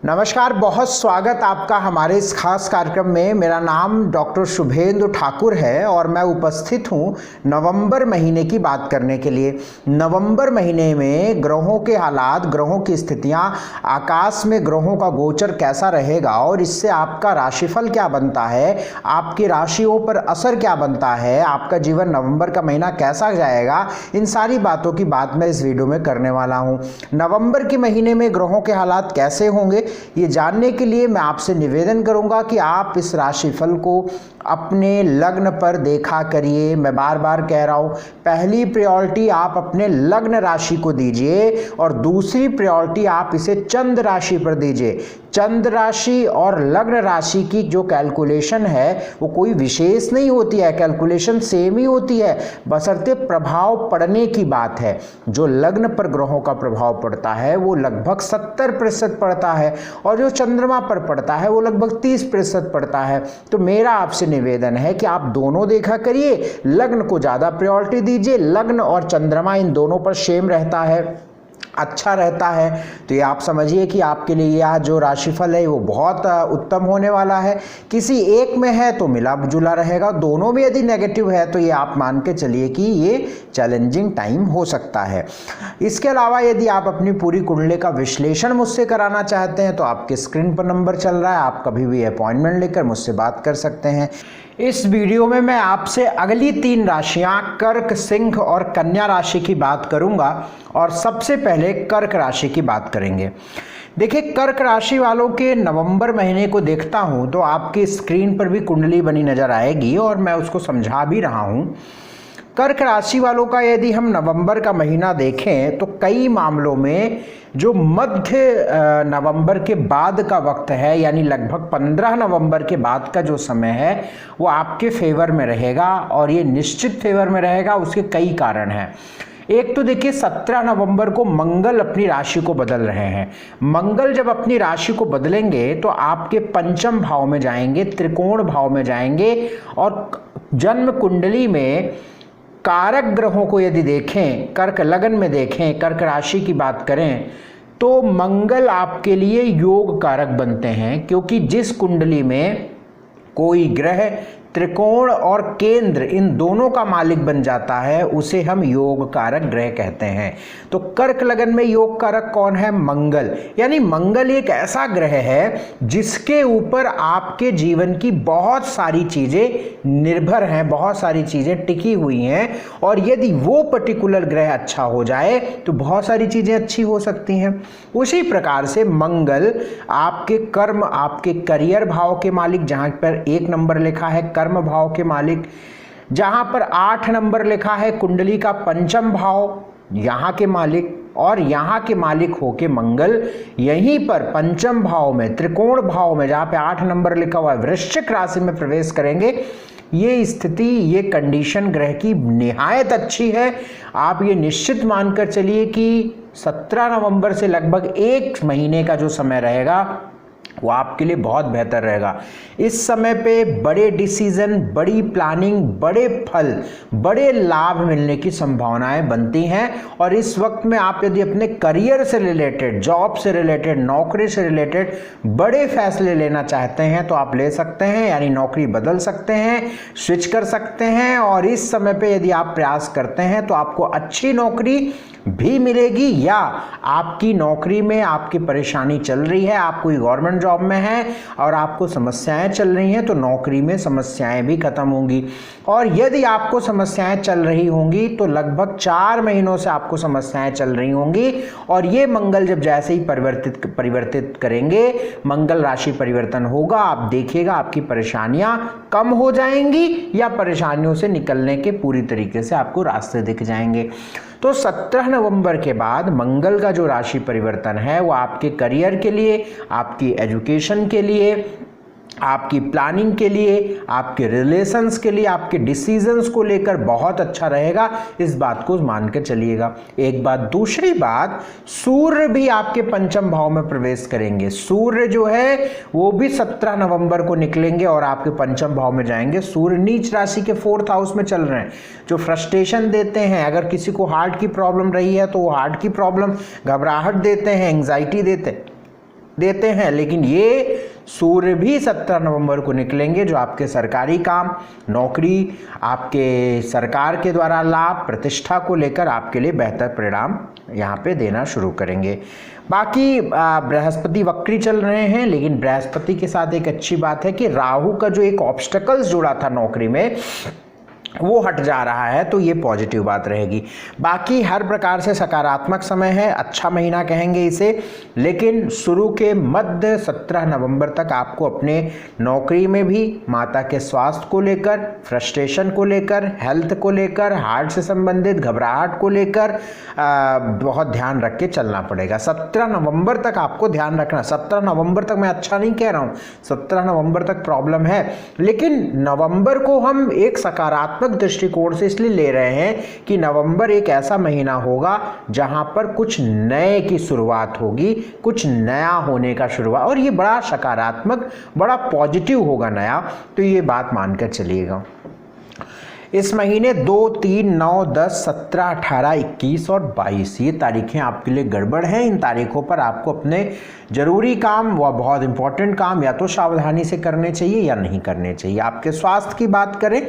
नमस्कार, बहुत स्वागत आपका हमारे इस खास कार्यक्रम में। मेरा नाम डॉक्टर शुभेंदु ठाकुर है और मैं उपस्थित हूँ नवंबर महीने की बात करने के लिए। नवंबर महीने में ग्रहों के हालात, ग्रहों की स्थितियाँ, आकाश में ग्रहों का गोचर कैसा रहेगा और इससे आपका राशिफल क्या बनता है, आपकी राशियों पर असर क्या बनता है, आपका जीवन नवंबर का महीना कैसा जाएगा, इन सारी बातों की बात मैं इस वीडियो में करने वाला हूँ। नवंबर के महीने में ग्रहों के हालात कैसे होंगे ये जानने के लिए मैं आपसे निवेदन करूंगा कि आप इस राशिफल को अपने लग्न पर देखा करिए। मैं बार बार कह रहा हूँ, पहली प्रायोरिटी आप अपने लग्न राशि को दीजिए और दूसरी प्रायोरिटी आप इसे चंद्र राशि पर दीजिए। चंद्र राशि और लग्न राशि की जो कैलकुलेशन है वो कोई विशेष नहीं होती है, कैलकुलेशन सेम ही होती है, बशर्ते प्रभाव पड़ने की बात है। जो लग्न पर ग्रहों का प्रभाव पड़ता है वो लगभग 70% पड़ता है और जो चंद्रमा पर पड़ता है वो लगभग 30% पड़ता है। तो मेरा आपसे निवेदन है कि आप दोनों देखा करिए, लग्न को ज़्यादा प्रायोरिटी दीजिए। लग्न और चंद्रमा इन दोनों पर सेम रहता है, अच्छा रहता है। तो ये आप समझिए कि आपके लिए यह जो राशिफल है वो बहुत उत्तम होने वाला है। किसी एक में है तो मिला जुला रहेगा, दोनों में यदि नेगेटिव है तो ये आप मान के चलिए कि ये चैलेंजिंग टाइम हो सकता है। इसके अलावा यदि आप अपनी पूरी कुंडली का विश्लेषण मुझसे कराना चाहते हैं तो आपके स्क्रीन पर नंबर चल रहा है, आप कभी भी अपॉइंटमेंट लेकर मुझसे बात कर सकते हैं। इस वीडियो में मैं आपसे अगली 3 राशियां कर्क, सिंह और कन्या राशि की बात करूंगा और सबसे पहले कर्क राशि की बात करेंगे। देखिए, कर्क राशि वालों के नवंबर महीने को देखता हूं तो आपकी स्क्रीन पर भी कुंडली बनी नजर आएगी और मैं उसको समझा भी रहा हूं। कर्क राशि वालों का यदि हम नवंबर का महीना देखें तो कई मामलों में जो मध्य नवंबर के बाद का वक्त है, यानी लगभग 15 नवंबर के बाद का जो समय है वो आपके फेवर में रहेगा और ये निश्चित फेवर में रहेगा। उसके कई कारण हैं। एक तो देखिए, 17 नवंबर को मंगल अपनी राशि को बदल रहे हैं। मंगल जब अपनी राशि को बदलेंगे तो आपके पंचम भाव में जाएंगे, त्रिकोण भाव में जाएंगे और जन्म कुंडली में कारक ग्रहों को यदि देखें, कर्क लगन में देखें, कर्क राशि की बात करें तो मंगल आपके लिए योग कारक बनते हैं, क्योंकि जिस कुंडली में कोई ग्रह त्रिकोण और केंद्र इन दोनों का मालिक बन जाता है उसे हम योग कारक ग्रह कहते हैं। तो कर्क लगन में योग कारक कौन है? मंगल। यानी मंगल एक ऐसा ग्रह है जिसके ऊपर आपके जीवन की बहुत सारी चीजें निर्भर हैं, बहुत सारी चीजें टिकी हुई हैं और यदि वो पर्टिकुलर ग्रह अच्छा हो जाए तो बहुत सारी चीजें अच्छी हो सकती हैं। उसी प्रकार से मंगल आपके कर्म, आपके करियर भाव के मालिक, जहां पर 1 नंबर लिखा है कर्म भाव के मालिक, जहां पर 8 नंबर लिखा है कुंडली का पंचम भाव, यहां के मालिक, और यहां के मालिक होके मंगल यहीं पर पंचम भाव में, त्रिकोण भाव में, जहां पे 8 नंबर लिखा हुआ है वृश्चिक राशि में प्रवेश करेंगे। ये स्थिति, ये कंडीशन ग्रह की निहायत अच्छी है। आप ये निश्चित मानकर चलिए कि 17 नवंबर से लगभग 1 महीने का जो समय रहेगा वो आपके लिए बहुत बेहतर रहेगा। इस समय पे बड़े डिसीजन, बड़ी प्लानिंग, बड़े फल, बड़े लाभ मिलने की संभावनाएं बनती हैं और इस वक्त में आप यदि अपने करियर से रिलेटेड, जॉब से रिलेटेड, नौकरी से रिलेटेड बड़े फैसले लेना चाहते हैं तो आप ले सकते हैं, यानी नौकरी बदल सकते हैं, स्विच कर सकते हैं। और इस समय पे यदि आप प्रयास करते हैं तो आपको अच्छी नौकरी भी मिलेगी, या आपकी नौकरी में आपकी परेशानी चल रही है, आप कोई गवर्नमेंट जॉब में हैं और आपको समस्याएं चल रही हैं तो नौकरी में समस्याएं भी खत्म होंगी। और यदि आपको समस्याएं चल रही होंगी तो लगभग 4 महीनों से आपको समस्याएं चल रही होंगी और ये मंगल जब जैसे ही परिवर्तित करेंगे, मंगल राशि परिवर्तन होगा, आप देखिएगा आपकी परेशानियां कम हो जाएंगी या परेशानियों से निकलने के पूरी तरीके से आपको रास्ते दिख जाएंगे। तो 17 नवंबर के बाद मंगल का जो राशि परिवर्तन है वो आपके करियर के लिए, आपकी एजुकेशन के लिए, आपकी प्लानिंग के लिए, आपके रिलेशंस के लिए, आपके डिसीजंस को लेकर बहुत अच्छा रहेगा। इस बात को मान के चलिएगा। एक बात। दूसरी बात, सूर्य भी आपके पंचम भाव में प्रवेश करेंगे। सूर्य जो है वो भी 17 नवंबर को निकलेंगे और आपके पंचम भाव में जाएंगे। सूर्य नीच राशि के 4th हाउस में चल रहे हैं, जो फ्रस्ट्रेशन देते हैं। अगर किसी को हार्ट की प्रॉब्लम रही है तो वो हार्ट की प्रॉब्लम, घबराहट देते हैं, एंग्जाइटी देते हैं, देते हैं, लेकिन ये सूर्य भी 17 नवंबर को निकलेंगे, जो आपके सरकारी काम, नौकरी, आपके सरकार के द्वारा लाभ, प्रतिष्ठा को लेकर आपके लिए बेहतर परिणाम यहाँ पे देना शुरू करेंगे। बाकी बृहस्पति वक्री चल रहे हैं, लेकिन बृहस्पति के साथ एक अच्छी बात है कि राहु का जो एक ऑब्स्टेकल्स जुड़ा था नौकरी में वो हट जा रहा है, तो ये पॉजिटिव बात रहेगी। बाकी हर प्रकार से सकारात्मक समय है, अच्छा महीना कहेंगे इसे। लेकिन शुरू के मध्य 17 नवंबर तक आपको अपने नौकरी में भी माता के स्वास्थ्य को लेकर, फ्रस्ट्रेशन को लेकर, हेल्थ को लेकर, हार्ट से संबंधित घबराहट को लेकर बहुत ध्यान रख के चलना पड़ेगा। 17 नवंबर तक आपको ध्यान रखना। 17 नवंबर तक मैं अच्छा नहीं कह रहा हूँ, 17 नवंबर तक प्रॉब्लम है, लेकिन नवंबर को हम एक सकारात्मक दृष्टिकोण से इसलिए ले रहे हैं कि नवंबर एक ऐसा महीना होगा जहां पर कुछ नए की शुरुआत होगी, कुछ नया होने का शुरुआत, और ये बड़ा सकारात्मक, बड़ा पॉजिटिव होगा नया, तो ये बात मानकर चलिएगा। इस महीने 2, 3, 9, 10, 17, 18, 21 और 22 ये तारीखें आपके लिए गड़बड़ हैं। इन तारीखों पर आपको अपने जरूरी काम व बहुत इंपॉर्टेंट काम या तो सावधानी से करने चाहिए या नहीं करने चाहिए। आपके स्वास्थ्य की बात करें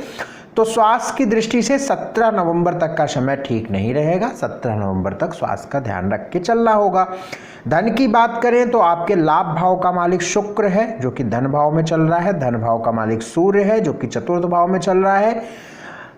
तो स्वास्थ्य की दृष्टि से 17 नवंबर तक का समय ठीक नहीं रहेगा। 17 नवंबर तक स्वास्थ्य का ध्यान रख के चलना होगा। धन की बात करें तो आपके लाभ भाव का मालिक शुक्र है, जो कि धन भाव में चल रहा है। धन भाव का मालिक सूर्य है, जो कि चतुर्थ भाव में चल रहा है।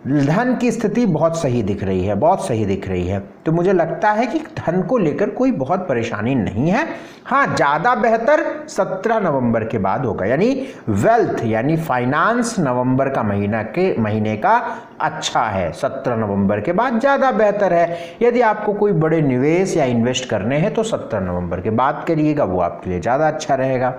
धन की स्थिति बहुत सही दिख रही है, बहुत सही दिख रही है। तो मुझे लगता है कि धन को लेकर कोई बहुत परेशानी नहीं है। हाँ, ज़्यादा बेहतर 17 नवंबर के बाद होगा, यानी वेल्थ यानी फाइनेंस नवंबर का महीने का अच्छा है। 17 नवंबर के बाद ज़्यादा बेहतर है। यदि आपको कोई बड़े निवेश या इन्वेस्ट करने हैं तो 17 नवंबर के बाद करिएगा, वो आपके लिए ज़्यादा अच्छा रहेगा।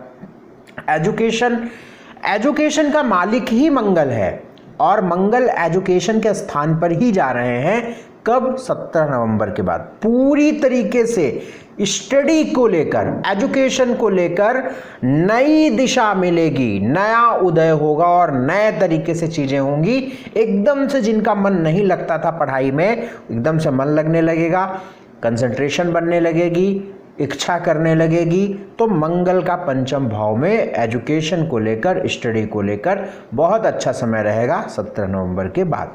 एजुकेशन का मालिक ही मंगल है, और मंगल एजुकेशन के स्थान पर ही जा रहे हैं। कब? 17 नवंबर के बाद। पूरी तरीके से स्टडी को लेकर, एजुकेशन को लेकर नई दिशा मिलेगी, नया उदय होगा और नए तरीके से चीजें होंगी। एकदम से जिनका मन नहीं लगता था पढ़ाई में, एकदम से मन लगने लगेगा, कंसंट्रेशन बनने लगेगी, इच्छा करने लगेगी। तो मंगल का पंचम भाव में एजुकेशन को लेकर, स्टडी को लेकर बहुत अच्छा समय रहेगा 17 नवंबर के बाद।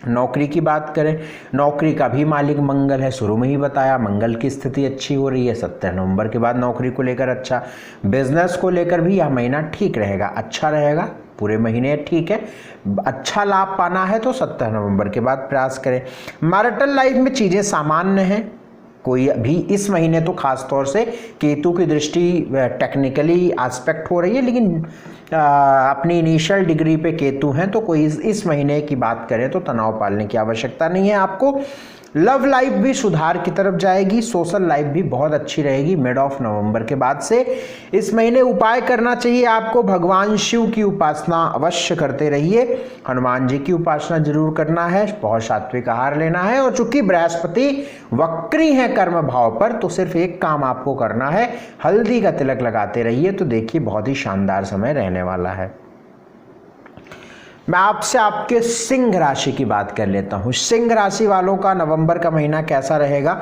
नौकरी की बात करें, नौकरी का भी मालिक मंगल है, शुरू में ही बताया मंगल की स्थिति अच्छी हो रही है। 17 नवंबर के बाद नौकरी को लेकर अच्छा। बिजनेस को लेकर भी यह महीना ठीक रहेगा, अच्छा रहेगा, पूरे महीने ठीक है। अच्छा लाभ पाना है तो 17 नवंबर के बाद प्रयास करें। मैरिटल लाइफ में चीज़ें सामान्य हैं, कोई भी इस महीने तो खास तौर से केतु की दृष्टि टेक्निकली एस्पेक्ट हो रही है, लेकिन अपनी इनिशियल डिग्री पे केतु हैं, तो कोई इस महीने की बात करें तो तनाव पालने की आवश्यकता नहीं है आपको। लव लाइफ भी सुधार की तरफ जाएगी, सोशल लाइफ भी बहुत अच्छी रहेगी मिड ऑफ नवंबर के बाद से। इस महीने उपाय करना चाहिए आपको, भगवान शिव की उपासना अवश्य करते रहिए, हनुमान जी की उपासना जरूर करना है, बहुत सात्विक आहार लेना है। और चूंकि बृहस्पति वक्री है कर्म भाव पर, तो सिर्फ एक काम आपको करना है, हल्दी का तिलक लगाते रहिए, तो देखिए बहुत ही शानदार समय रहने वाला है। मैं आपसे आपके सिंह राशि की बात कर लेता हूं। सिंह राशि वालों का नवंबर का महीना कैसा रहेगा?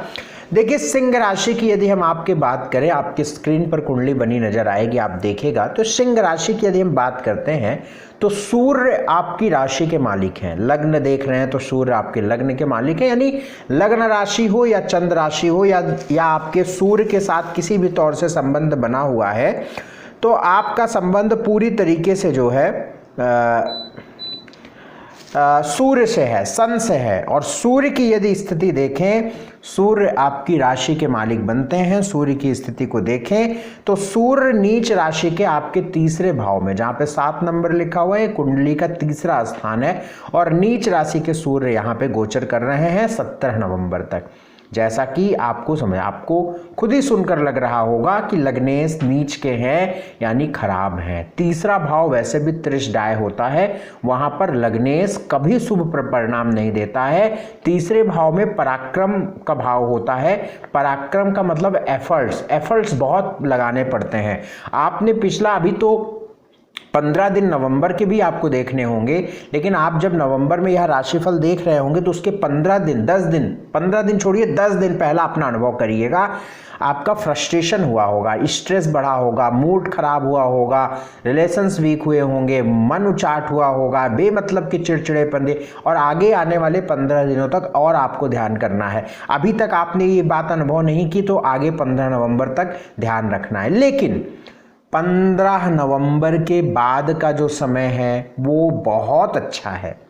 देखिए, सिंह राशि की यदि हम आपके बात करें, आपकी स्क्रीन पर कुंडली बनी नजर आएगी, आप देखेगा तो सिंह राशि की यदि हम बात करते हैं तो सूर्य आपकी राशि के मालिक हैं। लग्न देख रहे हैं तो सूर्य आपके लग्न के मालिक हैं, यानी लग्न राशि हो या चंद्र राशि हो या आपके सूर्य के साथ किसी भी तौर से संबंध बना हुआ है, तो आपका संबंध पूरी तरीके से जो है सूर्य से है, सन से है। और सूर्य की यदि स्थिति देखें, सूर्य आपकी राशि के मालिक बनते हैं। सूर्य की स्थिति को देखें तो सूर्य नीच राशि के आपके तीसरे भाव में, जहां पे 7 नंबर लिखा हुआ है, कुंडली का तीसरा स्थान है, और नीच राशि के सूर्य यहां पे गोचर कर रहे हैं 17 नवंबर तक। जैसा कि आपको खुद ही सुनकर लग रहा होगा कि लग्नेश नीच के हैं, यानी खराब हैं। तीसरा भाव वैसे भी त्रिशदाय होता है, वहां पर लग्नेश कभी शुभ परिणाम नहीं देता है। तीसरे भाव में पराक्रम का भाव होता है। पराक्रम का मतलब एफर्ट्स बहुत लगाने पड़ते हैं। आपने पिछला अभी तो 15 दिन नवंबर के भी आपको देखने होंगे, लेकिन आप जब नवंबर में यह राशिफल देख रहे होंगे तो उसके 15 दिन 10 दिन 15 दिन छोड़िए 10 दिन पहला अपना अनुभव करिएगा। आपका फ्रस्ट्रेशन हुआ होगा, स्ट्रेस बढ़ा होगा, मूड खराब हुआ होगा, रिलेशंस वीक हुए होंगे, मन उचाट हुआ होगा, बेमतलब के चिड़चिड़ेपन दे, और आगे आने वाले 15 दिनों तक और आपको ध्यान करना है। अभी तक आपने ये बात अनुभव नहीं की तो आगे 15 नवंबर तक ध्यान रखना है। लेकिन 15 नवंबर के बाद का जो समय है वो बहुत अच्छा है।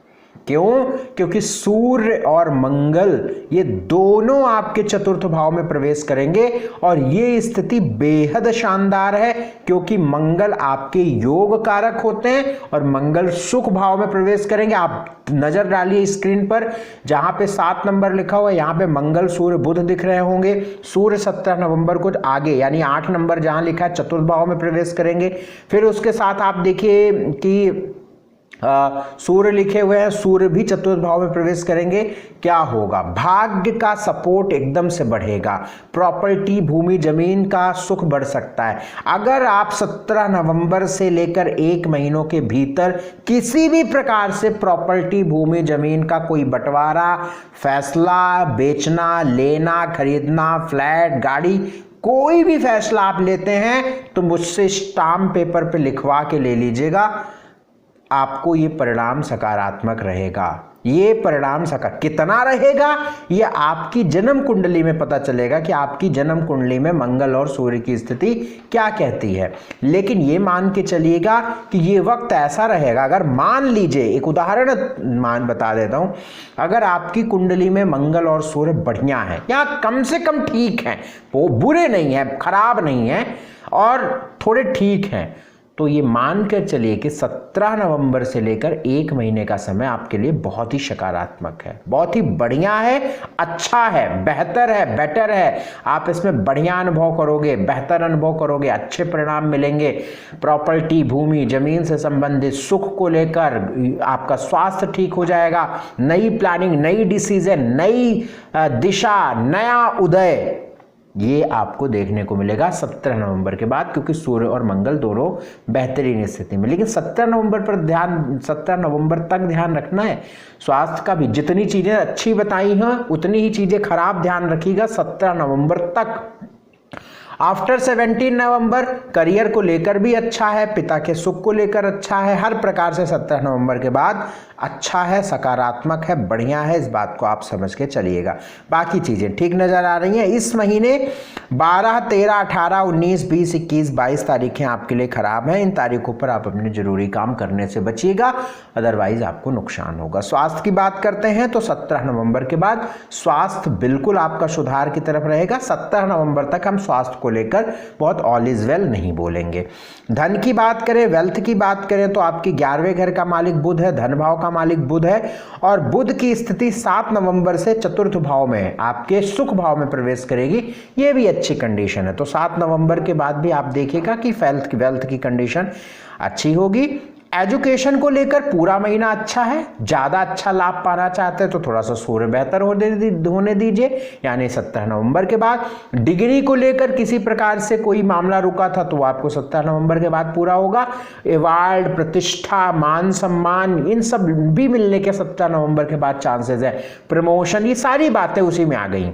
क्यों? क्योंकि सूर्य और मंगल ये दोनों आपके चतुर्थ भाव में प्रवेश करेंगे और ये स्थिति बेहद शानदार है, क्योंकि मंगल आपके योग कारक होते हैं और मंगल सुख भाव में प्रवेश करेंगे। आप नजर डालिए स्क्रीन पर, जहां पे 7 नंबर लिखा हुआ है यहाँ पे मंगल सूर्य बुध दिख रहे होंगे। सूर्य 17 नवंबर को आगे यानी 8 नंबर जहां लिखा है चतुर्थ भाव में प्रवेश करेंगे। फिर उसके साथ आप देखिए कि सूर्य लिखे हुए हैं, सूर्य भी चतुर्थ भाव में प्रवेश करेंगे। क्या होगा? भाग्य का सपोर्ट एकदम से बढ़ेगा, प्रॉपर्टी भूमि जमीन का सुख बढ़ सकता है। अगर आप 17 नवंबर से लेकर 1 महीनों के भीतर किसी भी प्रकार से प्रॉपर्टी भूमि जमीन का कोई बंटवारा, फैसला, बेचना, लेना, खरीदना, फ्लैट, गाड़ी, कोई भी फैसला आप लेते हैं तो मुझसे स्टाम्प पेपर पे लिखवा के ले लीजिएगा, आपको ये परिणाम सकारात्मक रहेगा। ये परिणाम कितना रहेगा ये आपकी जन्म कुंडली में पता चलेगा कि आपकी जन्म कुंडली में मंगल और सूर्य की स्थिति क्या कहती है। लेकिन ये मान के चलिएगा कि ये वक्त ऐसा रहेगा, अगर मान लीजिए, एक उदाहरण बता देता हूं, अगर आपकी कुंडली में मंगल और सूर्य बढ़िया है या कम से कम ठीक है, वो बुरे नहीं है, खराब नहीं है और थोड़े ठीक हैं, तो ये मान कर चलिए कि 17 नवंबर से लेकर 1 महीने का समय आपके लिए बहुत ही सकारात्मक है, बहुत ही बढ़िया है, अच्छा है, बेहतर है, बेटर है। आप इसमें बढ़िया अनुभव करोगे, बेहतर अनुभव करोगे, अच्छे परिणाम मिलेंगे। प्रॉपर्टी भूमि जमीन से संबंधित सुख को लेकर आपका स्वास्थ्य ठीक हो जाएगा, नई प्लानिंग, नई डिसीजन, नई दिशा, नया उदय, ये आपको देखने को मिलेगा 17 नवंबर के बाद, क्योंकि सूर्य और मंगल दोनों बेहतरीन स्थिति में। लेकिन 17 नवंबर पर ध्यान, 17 नवंबर तक ध्यान रखना है। स्वास्थ्य का भी जितनी चीजें अच्छी बताई हैं उतनी ही चीजें खराब ध्यान रखिएगा 17 नवंबर तक। आफ्टर 17 नवंबर करियर को लेकर भी अच्छा है, पिता के सुख को लेकर अच्छा है, हर प्रकार से 17 नवंबर के बाद अच्छा है, सकारात्मक है, बढ़िया है। इस बात को आप समझ के चलिएगा। बाकी चीजें ठीक नजर आ रही हैं। इस महीने 12, 13, 18, 19, 20, 21, 22 तारीखें आपके लिए खराब हैं। इन तारीखों पर आप अपने जरूरी काम करने से बचिएगा, अदरवाइज आपको नुकसान होगा। स्वास्थ्य की बात करते हैं तो 17 नवंबर के बाद स्वास्थ्य बिल्कुल आपका सुधार की तरफ रहेगा। 17 नवंबर तक हम स्वास्थ्य को लेकर बहुत ऑल इज वेल नहीं बोलेंगे। धन की बात करें, वेल्थ की बात करें तो आपके 11वें घर का मालिक बुध है, धन भाव का मालिक बुध है और बुध की स्थिति 7 नवंबर से चतुर्थ भाव में आपके सुख भाव में प्रवेश करेगी। ये भी अच्छी कंडीशन है। तो 7 नवंबर के बाद भी आप देखिएगा कि वेल्थ की कंडीशन अच्छी होगी। एजुकेशन को लेकर पूरा महीना अच्छा है। ज़्यादा अच्छा लाभ पाना चाहते हैं तो थोड़ा सा सूर्य बेहतर होने दीजिए, यानी 17 नवंबर के बाद। डिग्री को लेकर किसी प्रकार से कोई मामला रुका था तो वो आपको 17 नवंबर के बाद पूरा होगा। अवार्ड, प्रतिष्ठा, मान सम्मान, इन सब भी मिलने के 17 नवंबर के बाद चांसेस है। प्रमोशन, ये सारी बातें उसी में आ गई।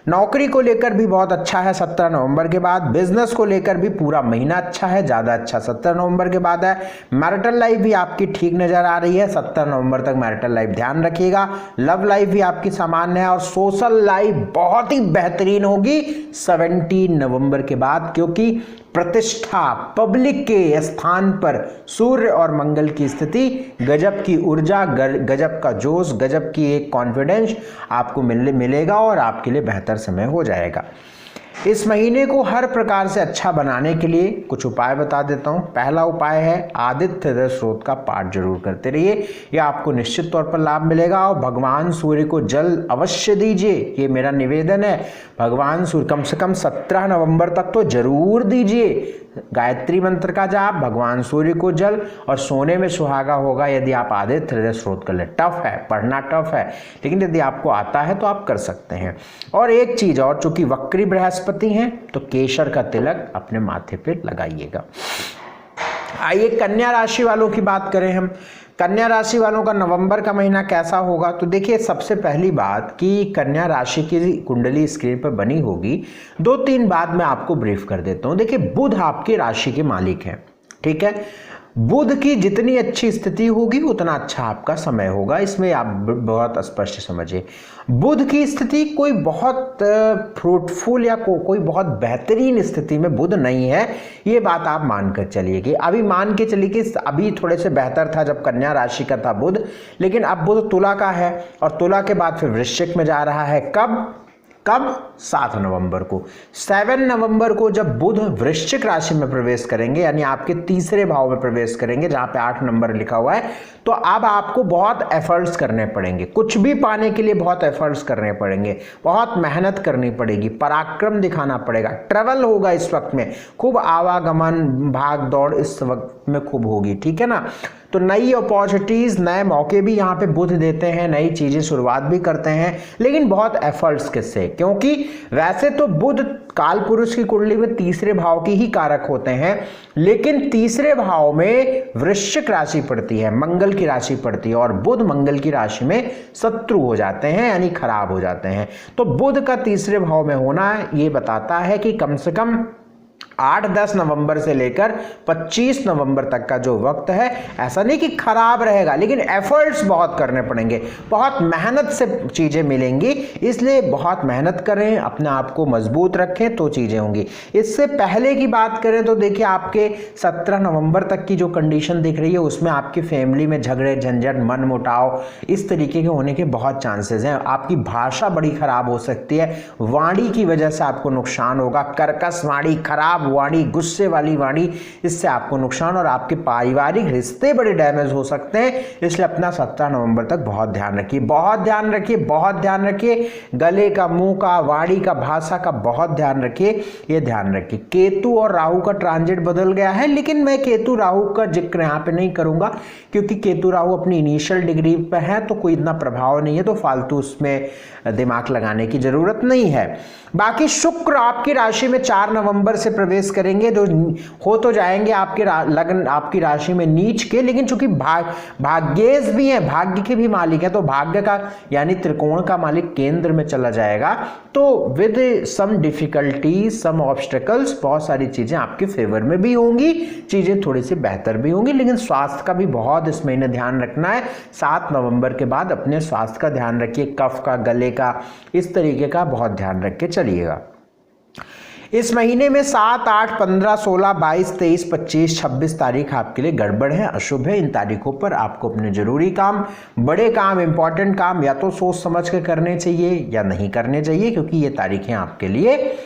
नौकरी को लेकर भी बहुत अच्छा है 17 नवंबर के बाद। बिजनेस को लेकर भी पूरा महीना अच्छा है, ज़्यादा अच्छा 17 नवंबर के बाद है। मैरिटल लाइफ भी आपकी ठीक नज़र आ रही है, 17 नवंबर तक मैरिटल लाइफ ध्यान रखिएगा। लव लाइफ भी आपकी सामान्य है और सोशल लाइफ बहुत ही बेहतरीन होगी 17 नवंबर के बाद, क्योंकि प्रतिष्ठा, पब्लिक के स्थान पर सूर्य और मंगल की स्थिति, गजब की ऊर्जा, गजब का जोश, गजब की एक कॉन्फिडेंस आपको मिलेगा और आपके लिए बेहतर समय हो जाएगा। इस महीने को हर प्रकार से अच्छा बनाने के लिए कुछ उपाय बता देता हूं। पहला उपाय है आदित्य हृदय स्रोत का पाठ जरूर करते रहिए, यह आपको निश्चित तौर पर लाभ मिलेगा। और भगवान सूर्य को जल अवश्य दीजिए, ये मेरा निवेदन है। भगवान सूर्य कम से कम 17 नवंबर तक तो जरूर दीजिए। गायत्री मंत्र का जाप, भगवान सूर्य को जल, और सोने में सुहागा होगा यदि आप आदित्य हृदय स्रोत कर ले। टफ है, पढ़ना टफ है, लेकिन यदि आपको आता है तो आप कर सकते हैं। और एक चीज और, चूंकि वक्री बृहस्पति हैं तो केसर का तिलक अपने माथे पे लगाइएगा। आइए कन्या राशि वालों की बात करें हम। कन्या राशि वालों का नवंबर का महीना कैसा होगा? तो देखिए, सबसे पहली बात कि कन्या राशि की कुंडली स्क्रीन पर बनी होगी। 2-3 बात मैं आपको ब्रीफ कर देता हूं। देखिए, बुध आपकी राशि के मालिक है, ठीक है। बुध की जितनी अच्छी स्थिति होगी उतना अच्छा आपका समय होगा, इसमें आप बहुत स्पष्ट समझिए। बुध की स्थिति कोई बहुत फ्रूटफुल या कोई बहुत बेहतरीन स्थिति में बुध नहीं है, ये बात आप मानकर चलिए। कि अभी मान के चलिए कि अभी थोड़े से बेहतर था जब कन्या राशि का था बुध, लेकिन अब बुध तुला का है और तुला के बाद फिर वृश्चिक में जा रहा है। कब 7 नवंबर को। 7 नवंबर को जब बुध वृश्चिक राशि में प्रवेश करेंगे, यानी आपके तीसरे भाव में प्रवेश करेंगे जहां पे 8 नंबर लिखा हुआ है, तो अब आपको बहुत एफर्ट्स करने पड़ेंगे। कुछ भी पाने के लिए बहुत एफर्ट्स करने पड़ेंगे, बहुत मेहनत करनी पड़ेगी, पराक्रम दिखाना पड़ेगा। ट्रेवल होगा इस वक्त में, खूब आवागमन भाग दौड़ इस वक्त में खूब होगी, ठीक है ना। तो नई अपॉर्चुनिटीज, नए मौके भी यहाँ पे बुध देते हैं, नई चीजें शुरुआत भी करते हैं, लेकिन बहुत एफर्ट्स किससे? क्योंकि वैसे तो बुध काल पुरुष की कुंडली में तीसरे भाव की ही कारक होते हैं, लेकिन तीसरे भाव में वृश्चिक राशि पड़ती है, मंगल की राशि पड़ती है, और बुध मंगल की राशि में शत्रु हो जाते हैं, यानी खराब हो जाते हैं। तो बुध का तीसरे भाव में होना ये बताता है कि कम से कम 8-10 नवंबर से लेकर 25 नवंबर तक का जो वक्त है, ऐसा नहीं कि खराब रहेगा, लेकिन एफर्ट्स बहुत करने पड़ेंगे, बहुत मेहनत से चीजें मिलेंगी। इसलिए बहुत मेहनत करें, अपने आप को मजबूत रखें तो चीजें होंगी। इससे पहले की बात करें तो देखिए, आपके 17 नवंबर तक की जो कंडीशन दिख रही है उसमें आपकी फैमिली में झगड़े झंझट मनमुटाव इस तरीके के होने के बहुत चांसेस हैं। आपकी भाषा बड़ी खराब हो सकती है, वाणी की वजह से आपको नुकसान होगा, कर्कश वाणी, खराब वाणी, गुस्से वाली वाणी, इससे आपको नुकसान, और आपके पारिवारिक रिश्ते बड़े डैमेज हो सकते हैं। इसलिए अपना 17 नवंबर तक बहुत ध्यान रखिए, बहुत ध्यान रखिए, बहुत ध्यान रखिए। गले का, मुंह का, वाणी का, भाषा का बहुत ध्यान रखिए, ये ध्यान रखिए। केतु और राहु का ट्रांजिट बदल गया है, लेकिन मैं केतु राहु का जिक्र यहाँ पे नहीं करूंगा, क्योंकि केतु राहु अपनी इनिशियल डिग्री पे है तो कोई इतना प्रभाव नहीं है, तो फालतू उसमें दिमाग लगाने की जरूरत नहीं है। बाकी शुक्र आपकी राशि में 4 नवंबर से प्रवेश करेंगे, जो हो तो जाएंगे आपके लग्न आपकी राशि में नीच के, लेकिन चूंकि भाग्येश भी हैं, भाग्य के भी मालिक है, तो भाग्य का यानी त्रिकोण का मालिक केंद्र में चला जाएगा, तो with some difficulty, some obstacles, बहुत सारी चीजें आपके फेवर में भी होंगी, चीजें थोड़ी सी बेहतर भी होंगी, लेकिन स्वास्थ्य का भी बहुत इस महीने ध्यान रखना है। 7 नवंबर के बाद अपने स्वास्थ्य का ध्यान रखिए, कफ का, गले का, इस तरीके का बहुत ध्यान रख के चलिएगा। इस महीने में 7, 8, 15, 16, 22, 23, 25, 26 तारीख आपके लिए गड़बड़ है, अशुभ है। इन तारीखों पर आपको अपने जरूरी काम, बड़े काम, इंपॉर्टेंट काम या तो सोच समझ के करने चाहिए या नहीं करने चाहिए, क्योंकि ये तारीखें आपके लिए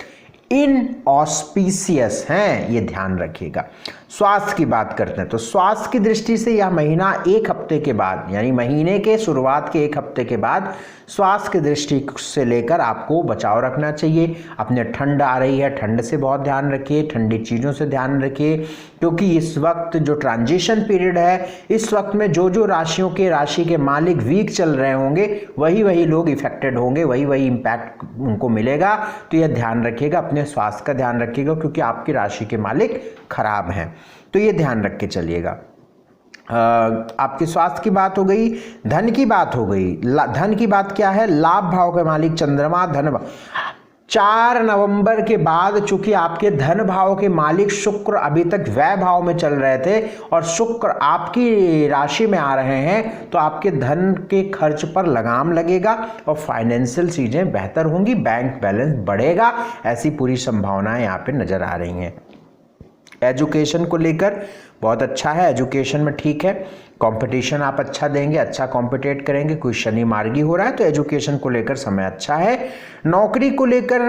इनऑस्पिशियस हैं, ये ध्यान रखिएगा। स्वास्थ्य की बात करते हैं तो स्वास्थ्य की दृष्टि से यह महीना 1 हफ्ते के बाद, यानी महीने के शुरुआत के 1 हफ्ते के बाद स्वास्थ्य की दृष्टि से लेकर आपको बचाव रखना चाहिए। अपने ठंड आ रही है, ठंड से बहुत ध्यान रखिए, ठंडी चीज़ों से ध्यान रखिए, क्योंकि इस वक्त जो ट्रांजिशन पीरियड है, इस वक्त में जो राशियों के राशि के मालिक वीक चल रहे होंगे, वही लोग इफेक्टेड होंगे, वही इम्पैक्ट उनको मिलेगा। तो यह ध्यान रखिएगा, अपने स्वास्थ्य का ध्यान रखिएगा, क्योंकि आपकी राशि के मालिक खराब हैं, तो ये ध्यान रख के चलिएगा। आपके स्वास्थ्य की बात हो गई, धन की बात हो गई। धन की बात क्या है? लाभ भाव के मालिक चंद्रमा धन 4 नवंबर के बाद, चूंकि आपके धन भाव के मालिक शुक्र अभी तक व्यय भाव में चल रहे थे और शुक्र आपकी राशि में आ रहे हैं, तो आपके धन के खर्च पर लगाम लगेगा और फाइनेंशियल चीजें बेहतर होंगी, बैंक बैलेंस बढ़ेगा, ऐसी पूरी संभावनाएं यहाँ पे नजर आ रही हैं। एजुकेशन को लेकर बहुत अच्छा है, एजुकेशन में ठीक है, कंपटीशन आप अच्छा देंगे, अच्छा कॉम्पिटेट करेंगे। कोई शनि मार्गी हो रहा है तो एजुकेशन को लेकर समय अच्छा है। नौकरी को लेकर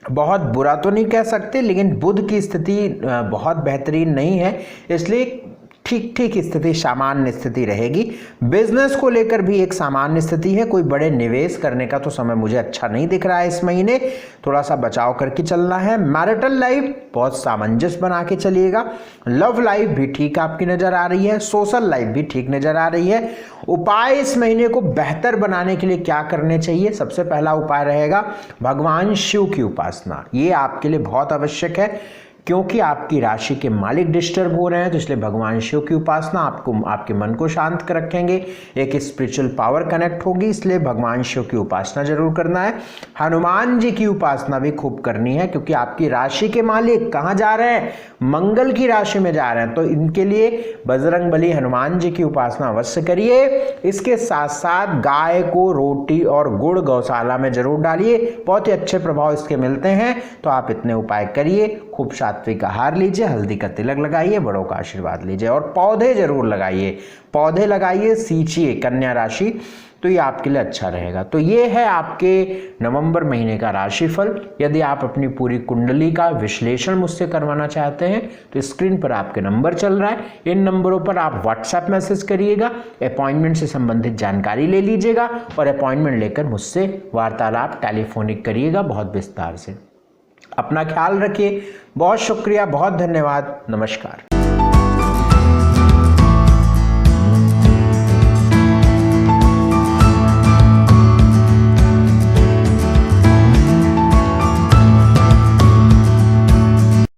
बहुत बुरा तो नहीं कह सकते, लेकिन बुध की स्थिति बहुत बेहतरीन नहीं है, इसलिए ठीक स्थिति, सामान्य स्थिति रहेगी। बिजनेस को लेकर भी एक सामान्य स्थिति है, कोई बड़े निवेश करने का तो समय मुझे अच्छा नहीं दिख रहा है इस महीने, थोड़ा सा बचाव करके चलना है। मैरिटल लाइफ बहुत सामंजस्य बना के चलिएगा। लव लाइफ भी ठीक आपकी नजर आ रही है, सोशल लाइफ भी ठीक नजर आ रही है। उपाय इस महीने को बेहतर बनाने के लिए क्या करने चाहिए? सबसे पहला उपाय रहेगा भगवान शिव की उपासना, ये आपके लिए बहुत आवश्यक है। क्योंकि आपकी राशि के मालिक डिस्टर्ब हो रहे हैं, तो इसलिए भगवान शिव की उपासना आपको आपके मन को शांत रखेंगे, एक स्पिरिचुअल पावर कनेक्ट होगी, इसलिए भगवान शिव की उपासना जरूर करना है। हनुमान जी की उपासना भी खूब करनी है, क्योंकि आपकी राशि के मालिक कहाँ जा रहे हैं, मंगल की राशि में जा रहे हैं, तो इनके लिए बजरंगबली हनुमान जी की उपासना अवश्य करिए। इसके साथ साथ गाय को रोटी और गुड़ गौशाला में जरूर डालिए, बहुत ही अच्छे प्रभाव इसके मिलते हैं। तो आप इतने उपाय करिए, खूब सात्विक आहार लीजिए, हल्दी का तिलक लगाइए, बड़ों का आशीर्वाद लीजिए और पौधे जरूर लगाइए, पौधे लगाइए, सींचिए कन्या राशि, तो ये आपके लिए अच्छा रहेगा। तो ये है आपके नवंबर महीने का राशिफल। यदि आप अपनी पूरी कुंडली का विश्लेषण मुझसे करवाना चाहते हैं तो स्क्रीन पर आपके नंबर चल रहा है, इन नंबरों पर आप व्हाट्सएप मैसेज करिएगा, अपॉइंटमेंट से संबंधित जानकारी ले लीजिएगा और अपॉइंटमेंट लेकर मुझसे वार्तालाप टेलीफोनिक करिएगा बहुत विस्तार से। अपना ख्याल रखिए, बहुत शुक्रिया, बहुत धन्यवाद, नमस्कार।